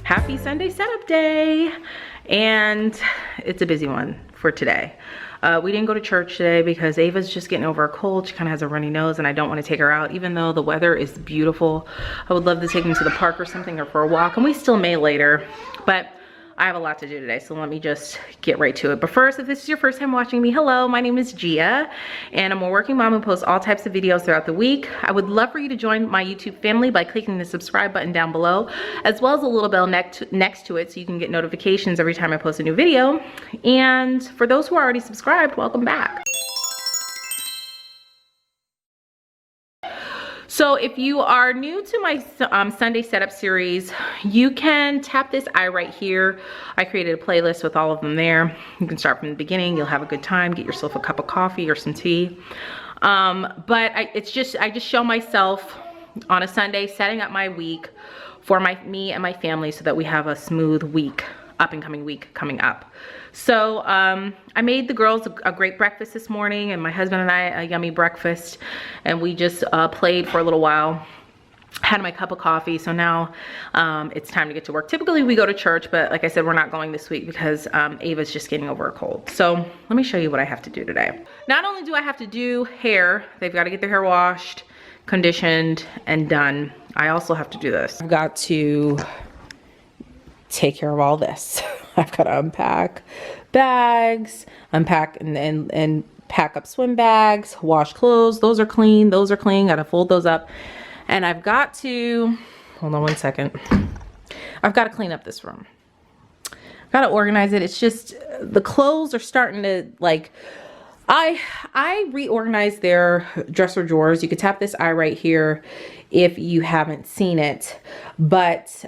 Happy Sunday setup day, and it's a busy one for today. We didn't go to church today because Ava's just getting over a cold. She kind of has a runny nose and I don't want to take her out even though the weather is beautiful. I would love to take them to the park or something or for a walk, and we still may later, but I have a lot to do today, so let me just get right to it. But first, if this is your first time watching me, hello, my name is Gia, and I'm a working mom who posts all types of videos throughout the week. I would love for you to join my YouTube family by clicking the subscribe button down below, as well as a little bell next to it so you can get notifications every time I post a new video. And for those who are already subscribed, welcome back. So if you are new to my Sunday setup series, you can tap this eye right here. I created a playlist with all of them there. You can start from the beginning. You'll have a good time. Get yourself a cup of coffee or some tea. But I just show myself on a Sunday setting up my week for me and my family so that we have a smooth week, up and coming week coming up. So I made the girls a great breakfast this morning, and my husband and I a yummy breakfast, and we just played for a little while, had my cup of coffee. So now it's time to get to work. Typically we go to church, but like I said, we're not going this week because Ava's just getting over a cold. So let me show you what I have to do today. Not only do I have to do hair, they've got to get their hair washed, conditioned, and done. I also have to do this. I've got to take care of all this. I've got to unpack bags, unpack and pack up swim bags, wash clothes. Those are clean. Those are clean. Got to fold those up. And I've got to, hold on one second. I've got to clean up this room. I've got to organize it. It's just, the clothes are starting to like, I reorganized their dresser drawers. You could tap this eye right here if you haven't seen it. But,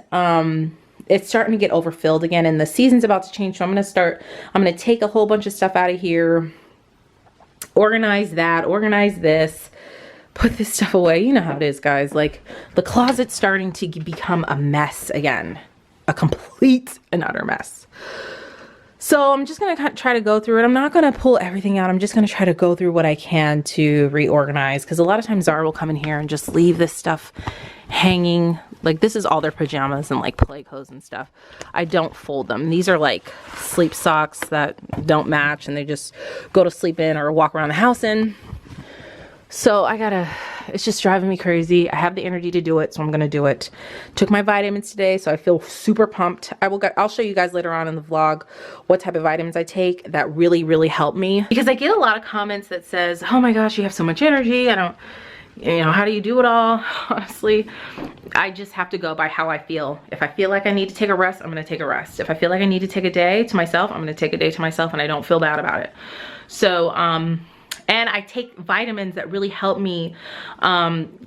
it's starting to get overfilled again, and the season's about to change. So I'm going to take a whole bunch of stuff out of here, organize that, organize this, put this stuff away. You know how it is, guys. Like, the closet's starting to become a mess again, a complete and utter mess. So I'm just going to try to go through it. I'm not going to pull everything out. I'm just going to try to go through what I can to reorganize, because a lot of times Zara will come in here and just leave this stuff hanging. Like, this is all their pajamas and like play clothes and stuff. I don't fold them. These are like sleep socks that don't match and they just go to sleep in or walk around the house in. So it's just driving me crazy. I have the energy to do it, so I'm gonna do it. Took my vitamins today, so I feel super pumped. I'll show you guys later on in the vlog what type of vitamins I take that really help me. Because I get a lot of comments that says, oh my gosh, you have so much energy. How do you do it all? Honestly, I just have to go by how I feel. If I feel like I need to take a rest, I'm gonna take a rest. If I feel like I need to take a day to myself, I'm gonna take a day to myself, and I don't feel bad about it. So, and I take vitamins that really help me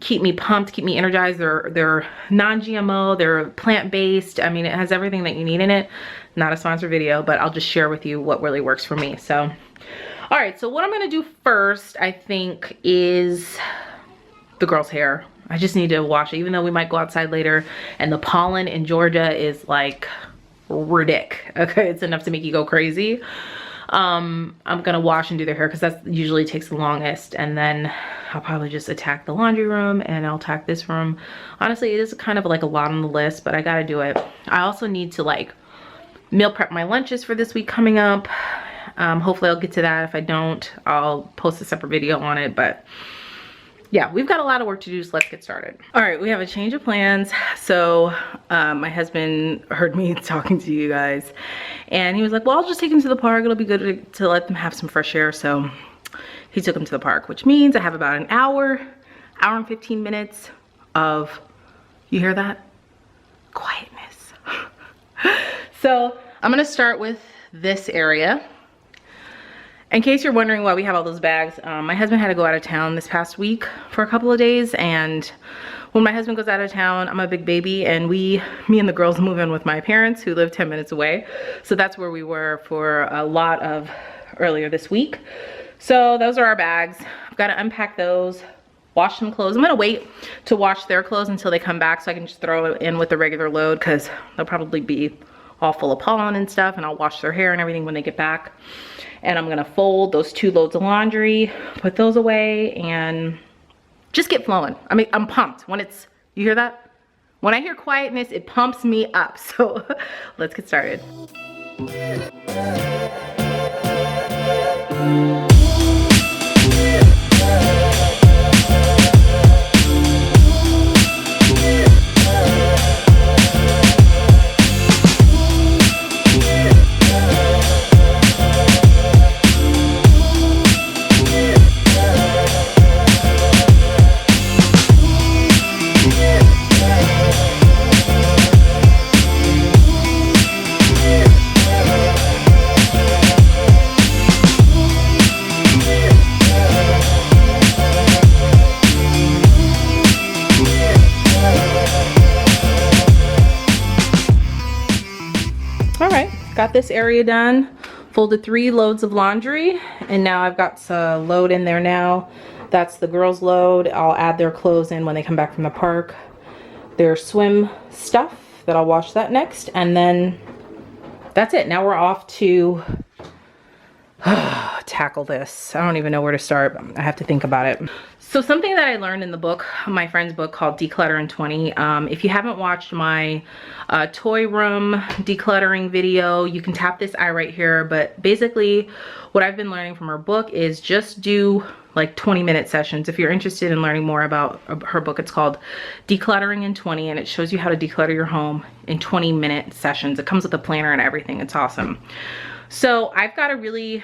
keep me pumped, keep me energized. They're non-GMO, they're plant-based. I mean, it has everything that you need in it. Not a sponsored video, but I'll just share with you what really works for me. So, all right, so what I'm gonna do first, I think, is the girl's hair. I just need to wash it, even though we might go outside later, and the pollen in Georgia is like ridiculous. Okay, it's enough to make you go crazy. I'm gonna wash and do their hair because that usually takes the longest, and then I'll probably just attack the laundry room and I'll attack this room. Honestly, it is kind of like a lot on the list, but I gotta do it. I also need to like meal prep my lunches for this week coming up. Hopefully I'll get to that. If I don't, I'll post a separate video on it, but yeah, we've got a lot of work to do, so let's get started. All right, we have a change of plans. So my husband heard me talking to you guys, and he was like, well, I'll just take him to the park. It'll be good to let them have some fresh air. So he took him to the park, which means I have about an hour and 15 minutes of, you hear that? Quietness. So I'm gonna start with this area. In case you're wondering why we have all those bags, my husband had to go out of town this past week for a couple of days, and when my husband goes out of town, I'm a big baby, and me and the girls move in with my parents who live 10 minutes away. So that's where we were for a lot of earlier this week. So those are our bags. I've got to unpack those, wash some clothes. I'm gonna wait to wash their clothes until they come back so I can just throw it in with the regular load, because they'll probably be all full of pollen and stuff, and I'll wash their hair and everything when they get back. And I'm gonna fold those 2 loads of laundry, put those away, and just get flowing. I mean, I'm pumped when it's, you hear that? When I hear quietness, it pumps me up. So let's get started. Got this area done, folded 3 loads of laundry, and now I've got a load in there now. That's the girls' load. I'll add their clothes in when they come back from the park. Their swim stuff, that I'll wash that next, and then that's it. Now we're off to tackle this. I don't even know where to start. I have to think about it. So something that I learned in the book, my friend's book called Declutter in 20. If you haven't watched my toy room decluttering video, you can tap this eye right here. But basically what I've been learning from her book is just do like 20-minute sessions. If you're interested in learning more about her book, it's called Decluttering in 20, and it shows you how to declutter your home in 20-minute sessions. It comes with a planner and everything. It's awesome. So I've got to really,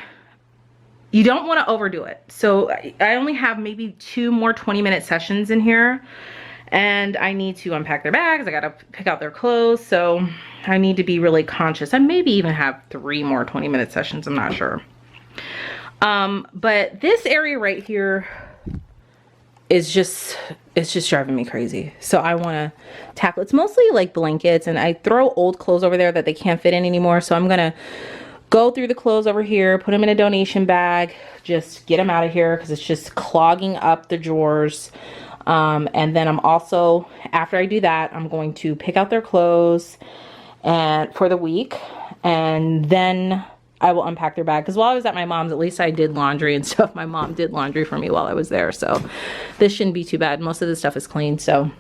you don't want to overdo it. So I only have maybe 2 more 20-minute sessions in here, and I need to unpack their bags. I got to pick out their clothes. So I need to be really conscious. I maybe even have 3 more 20-minute sessions. I'm not sure. But this area right here is just, it's just driving me crazy. So I want to tackle, it's mostly like blankets, and I throw old clothes over there that they can't fit in anymore. So I'm going to go through the clothes over here, put them in a donation bag, just get them out of here because it's just clogging up the drawers. And then I'm also, after I do that, I'm going to pick out their clothes and for the week, and then I will unpack their bag. Because while I was at my mom's, at least I did laundry and stuff. My mom did laundry for me while I was there, so this shouldn't be too bad. Most of the stuff is clean, so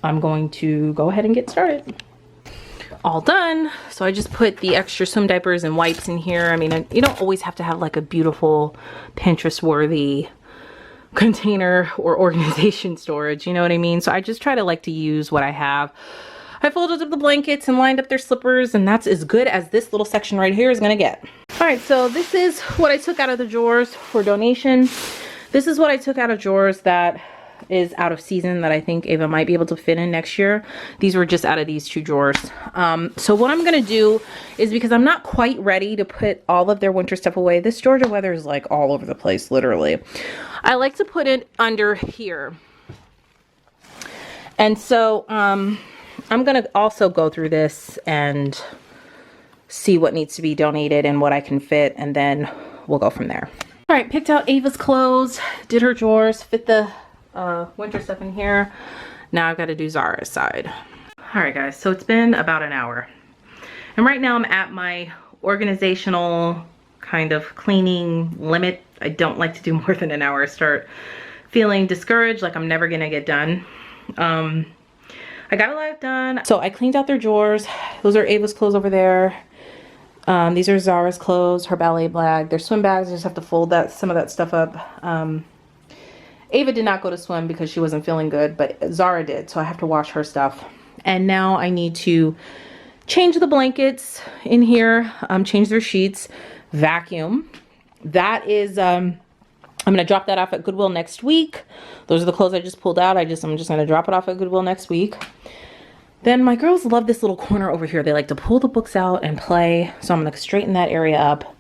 I'm going to go ahead and get started. All done. So I just put the extra swim diapers and wipes in here. I mean, you don't always have to have like a beautiful Pinterest worthy container or organization storage, you know what I mean? So I just try to like to use what I have. I folded up the blankets and lined up their slippers, and that's as good as this little section right here is gonna get. All right, so this is what I took out of the drawers for donation. This is what I took out of drawers that is out of season that I think Ava might be able to fit in next year. These were just out of these 2 drawers. So what I'm gonna do is, because I'm not quite ready to put all of their winter stuff away, this Georgia weather is like all over the place, literally. I like to put it under here. And so I'm gonna also go through this and see what needs to be donated and what I can fit, and then we'll go from there. All right, picked out Ava's clothes, did her drawers, fit the winter stuff in here. Now I've got to do Zara's side. All right guys, so it's been about an hour, and right now I'm at my organizational kind of cleaning limit. I don't like to do more than an hour. I start feeling discouraged, like I'm never gonna get done. I got a lot done. So I cleaned out their drawers. Those are Ava's clothes over there. These are Zara's clothes, her ballet bag, their swim bags. I just have to fold that, some of that stuff up. Ava did not go to swim because she wasn't feeling good, but Zara did, so I have to wash her stuff. And now I need to change the blankets in here, change their sheets, vacuum. That is, I'm gonna drop that off at Goodwill next week. Those are the clothes I just pulled out. I'm just gonna drop it off at Goodwill next week. Then my girls love this little corner over here. They like to pull the books out and play, so I'm gonna straighten that area up.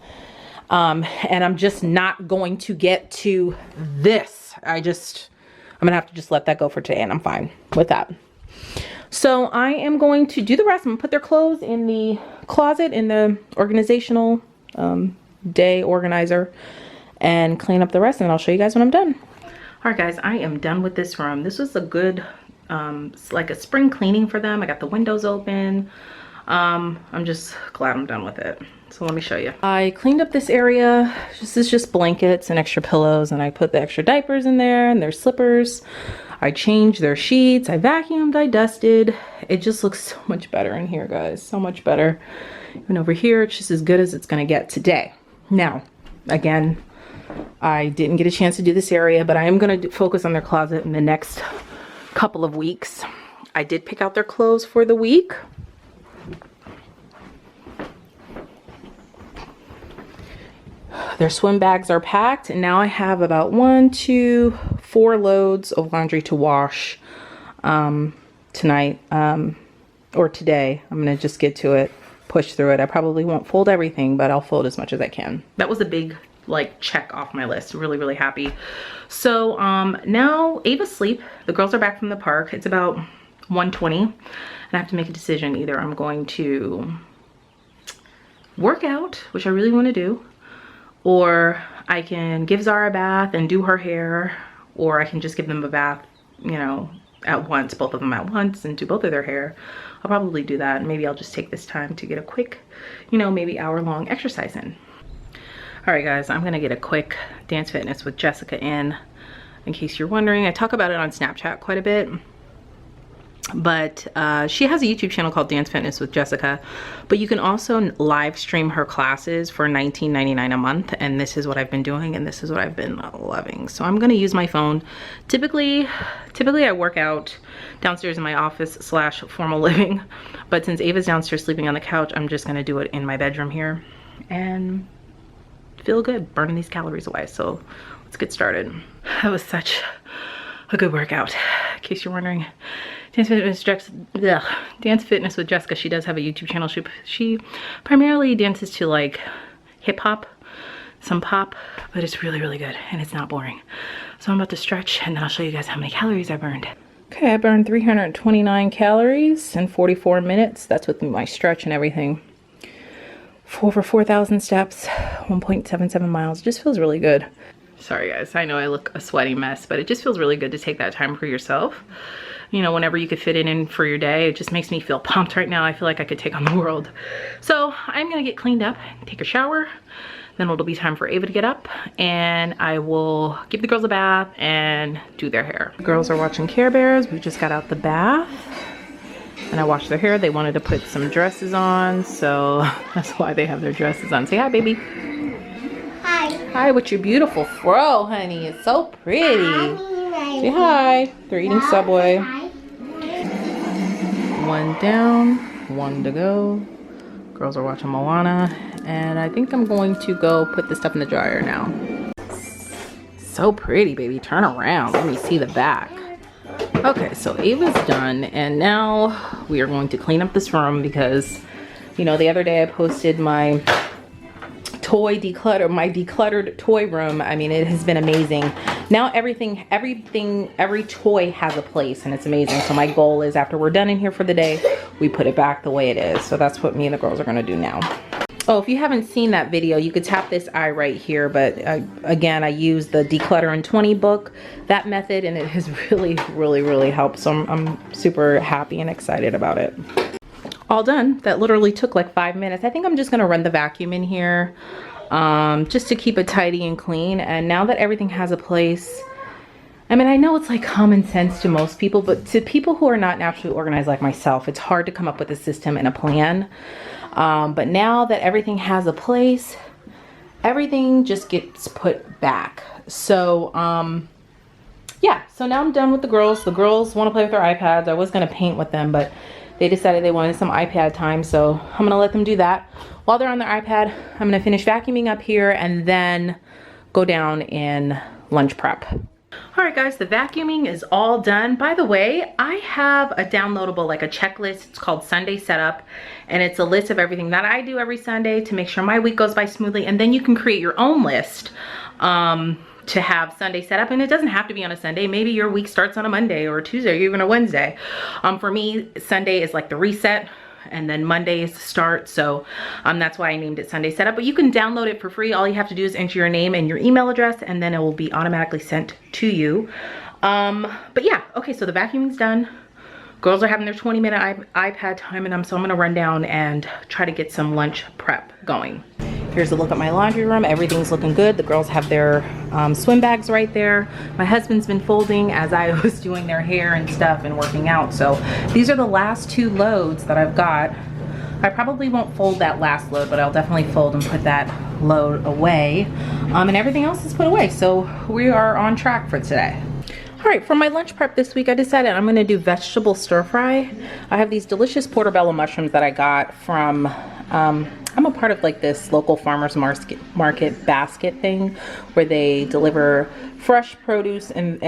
And I'm just not going to get to this. I'm gonna have to just let that go for today, and I'm fine with that. So I am going to do the rest. I'm gonna put their clothes in the closet in the organizational day organizer and clean up the rest, and I'll show you guys when I'm done. All right guys, I am done with this room. This was a good like a spring cleaning for them. I got the windows open. I'm just glad I'm done with it. So let me show you. I cleaned up this area. This is just blankets and extra pillows, and I put the extra diapers in there and their slippers. I changed their sheets. I vacuumed, I dusted. It just looks so much better in here, guys. So much better. Even over here, it's just as good as it's gonna get today. Now, again, I didn't get a chance to do this area, but I am gonna focus on their closet in the next couple of weeks. I did pick out their clothes for the week. Their swim bags are packed, and now I have about 1, 2, 4 loads of laundry to wash tonight or today. I'm gonna just get to it, push through it. I probably won't fold everything, but I'll fold as much as I can. That was a big like check off my list. Really happy. So now Ava's asleep. The girls are back from the park. It's about 1:20, and I have to make a decision. Either I'm going to work out, which I really want to do, or I can give Zara a bath and do her hair, or I can just give them a bath, you know, at once, both of them at once, and do both of their hair. I'll probably do that. Maybe I'll just take this time to get a quick, you know, maybe hour-long exercise in. All right, guys, I'm gonna get a quick Dance Fitness with Jessica in case you're wondering. I talk about it on Snapchat quite a bit. But she has a YouTube channel called Dance Fitness with Jessica, but you can also live stream her classes for $19.99 a month, and this is what I've been doing, and this is what I've been loving. So I'm gonna use my phone. Typically I work out downstairs in my office / formal living, but since Ava's downstairs sleeping on the couch, I'm just gonna do it in my bedroom here and feel good burning these calories away. So let's get started. That was such a good workout, in case you're wondering. Dance Fitness with Jessica. She does have a YouTube channel. She primarily dances to like hip hop, some pop, but it's really good and it's not boring. So I'm about to stretch, and then I'll show you guys how many calories I burned. Okay, I burned 329 calories in 44 minutes. That's with my stretch and everything. Over 4,000 steps, 1.77 miles. It just feels really good. Sorry guys, I know I look a sweaty mess, but it just feels really good to take that time for yourself. You know, whenever you could fit it in for your day. It just makes me feel pumped right now. I feel like I could take on the world. So I'm gonna get cleaned up, take a shower, then it'll be time for Ava to get up, and I will give the girls a bath and do their hair. The girls are watching Care Bears. We just got out the bath, and I washed their hair. They wanted to put some dresses on, so that's why they have their dresses on. Say hi, baby. Hi. Hi, with your beautiful fro, honey. It's so pretty. Say hi. They're eating Subway. One down, one to go. Girls are watching Moana, and I think I'm going to go put this stuff in the dryer now. So pretty, baby. Turn around. Let me see the back. Okay, so Ava's done, and now we are going to clean up this room because, you know, the other day I posted my decluttered toy room. I mean, it has been amazing. Now every toy has a place, and it's amazing. So my goal is, after we're done in here for the day, we put it back the way it is. So that's what me and the girls are gonna do now. Oh, if you haven't seen that video, you could tap this eye right here, but again, I use the Declutter in 20 book, that method, and it has really helped. So I'm super happy and excited about it. All done. That literally took like 5 minutes. I think I'm just gonna run the vacuum in here just to keep it tidy and clean. And now that everything has a place, I mean, I know it's like common sense to most people, but to people who are not naturally organized like myself, it's hard to come up with a system and a plan. But now that everything has a place, everything just gets put back. So yeah, so now I'm done with the girls. The girls want to play with their iPads. I was gonna paint with them, but they decided they wanted some iPad time, so I'm gonna let them do that. While they're on their iPad, I'm gonna finish vacuuming up here and then go down in lunch prep. All right guys, the vacuuming is all done. By the way, I have a downloadable, like a checklist. It's called Sunday Setup, and it's a list of everything that I do every Sunday to make sure my week goes by smoothly. And then you can create your own list to have Sunday set up, and it doesn't have to be on a Sunday. Maybe your week starts on a Monday or a Tuesday or even a Wednesday. For me, Sunday is like the reset. and then Monday is the start. So that's why I named it Sunday Setup. But you can download it for free. All you have to do is enter your name and your email address, and then it will be automatically sent to you. But yeah, okay, so the vacuuming's done. Girls are having their 20-minute iPad time, and so I'm gonna run down and try to get some lunch prep going. Here's a look at my laundry room. Everything's looking good. The girls have their swim bags right there. My husband's been folding as I was doing their hair and stuff and working out. So these are the last 2 loads that I've got. I probably won't fold that last load, but I'll definitely fold and put that load away. And everything else is put away. So we are on track for today. All right, for my lunch prep this week, I decided I'm gonna do vegetable stir fry. I have these delicious portobello mushrooms that I got from, I'm a part of like this local farmers market basket thing where they deliver fresh produce and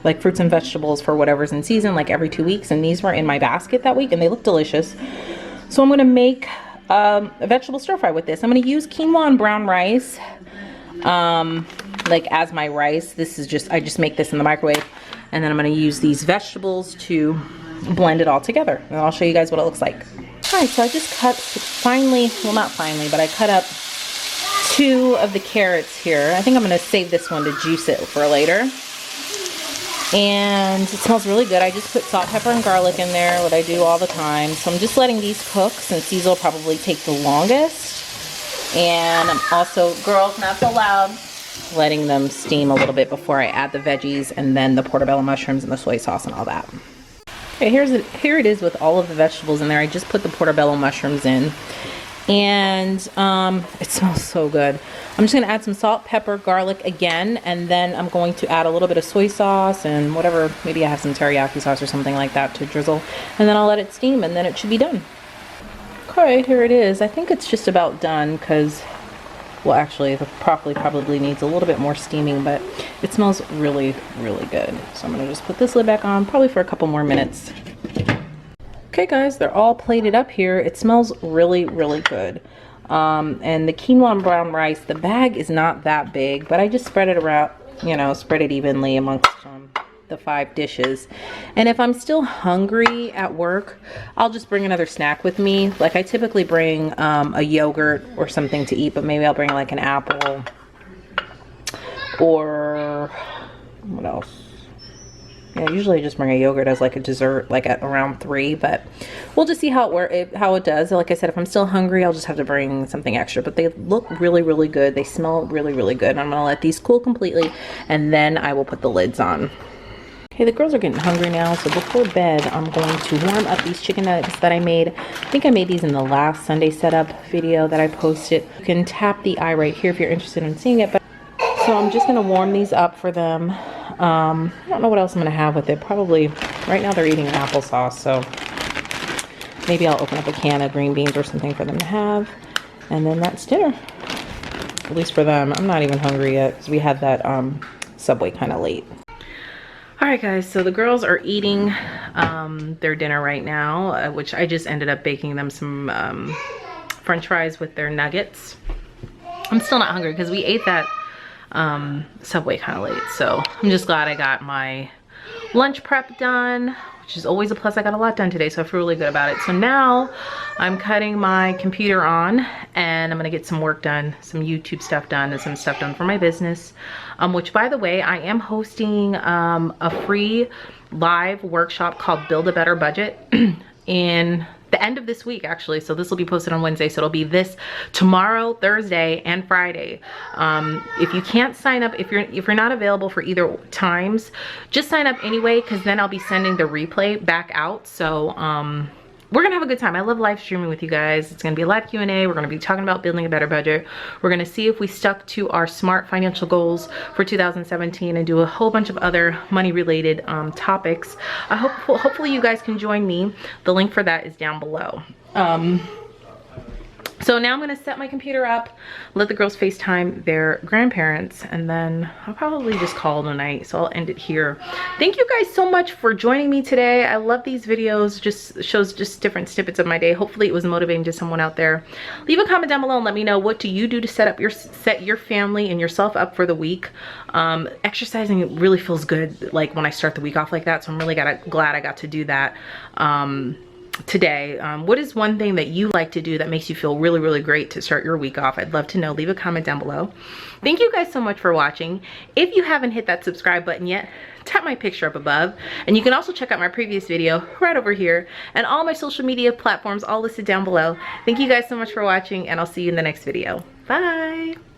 like fruits and vegetables for whatever's in season, like every 2 weeks. And these were in my basket that week and they look delicious. So I'm gonna make a vegetable stir fry with this. I'm gonna use quinoa and brown rice. Like as my rice. This is just, I just make this in the microwave, and then I'm going to use these vegetables to blend it all together, and I'll show you guys what it looks like. All right, so I just cut finally, well not finally, but I cut up 2 of the carrots here. I think I'm going to save this one to juice it for later. And it smells really good. I just put salt, pepper, and garlic in there, what I do all the time. So I'm just letting these cook since these will probably take the longest. And I'm also, girls, not so loud, letting them steam a little bit before I add the veggies and then the portobello mushrooms and the soy sauce and all that. Okay, here it is with all of the vegetables in there. I just put the portobello mushrooms in, and it smells so good. I'm just gonna add some salt, pepper, garlic again, and then I'm going to add a little bit of soy sauce and whatever, maybe I have some teriyaki sauce or something like that to drizzle, and then I'll let it steam and then it should be done. Okay, here it is. I think it's just about done because, well, actually, the broccoli probably needs a little bit more steaming, but it smells really, really good. So I'm gonna just put this lid back on, probably for a couple more minutes. Okay, guys, they're all plated up here. It smells really, really good. And the quinoa and brown rice, the bag is not that big, but I just spread it around, you know, spread it evenly amongst the 5 dishes. And if I'm still hungry at work, I'll just bring another snack with me. Like I typically bring a yogurt or something to eat, but maybe I'll bring like an apple or what else? Yeah, usually I just bring a yogurt as like a dessert, like at around 3, but we'll just see how it does. Like I said, if I'm still hungry, I'll just have to bring something extra, but they look really, really good. They smell really, really good. I'm gonna let these cool completely, and then I will put the lids on. Okay, the girls are getting hungry now, so before bed, I'm going to warm up these chicken nuggets that I made. I think I made these in the last Sunday setup video that I posted. You can tap the eye right here if you're interested in seeing it. But so I'm just gonna warm these up for them. I don't know what else I'm gonna have with it. Probably, right now they're eating applesauce, so maybe I'll open up a can of green beans or something for them to have. And then that's dinner, at least for them. I'm not even hungry yet because we had that Subway kind of late. All right, guys, so the girls are eating their dinner right now, which I just ended up baking them some French fries with their nuggets. I'm still not hungry because we ate that Subway kind of late, so I'm just glad I got my lunch prep done, which is always a plus. I got a lot done today, so I feel really good about it. So now I'm cutting my computer on and I'm gonna get some work done, some YouTube stuff done, and some stuff done for my business, which, by the way, I am hosting a free live workshop called Build a Better Budget in the end of this week, actually. So this will be posted on Wednesday, so it'll be this tomorrow, Thursday, and Friday. If you can't sign up, if you're not available for either times, just sign up anyway, because then I'll be sending the replay back out. So we're gonna have a good time. I love live streaming with you guys. It's gonna be a live Q&A. We're gonna be talking about building a better budget. We're gonna see if we stuck to our SMART financial goals for 2017 and do a whole bunch of other money related topics. Hopefully you guys can join me. The link for that is down below. So now I'm gonna set my computer up, let the girls FaceTime their grandparents, and then I'll probably just call it a night. So I'll end it here. Thank you guys so much for joining me today. I love these videos, just shows just different snippets of my day. Hopefully it was motivating to someone out there. Leave a comment down below and let me know, what do you do to set your family and yourself up for the week. Exercising really feels good, like when I start the week off like that. So I'm really glad I got to do that. today. What is one thing that you like to do that makes you feel really, really great to start your week off? I'd love to know. Leave a comment down below. Thank you guys so much for watching. If you haven't hit that subscribe button yet, tap my picture up above. And you can also check out my previous video right over here, and all my social media platforms all listed down below. Thank you guys so much for watching, and I'll see you in the next video. Bye.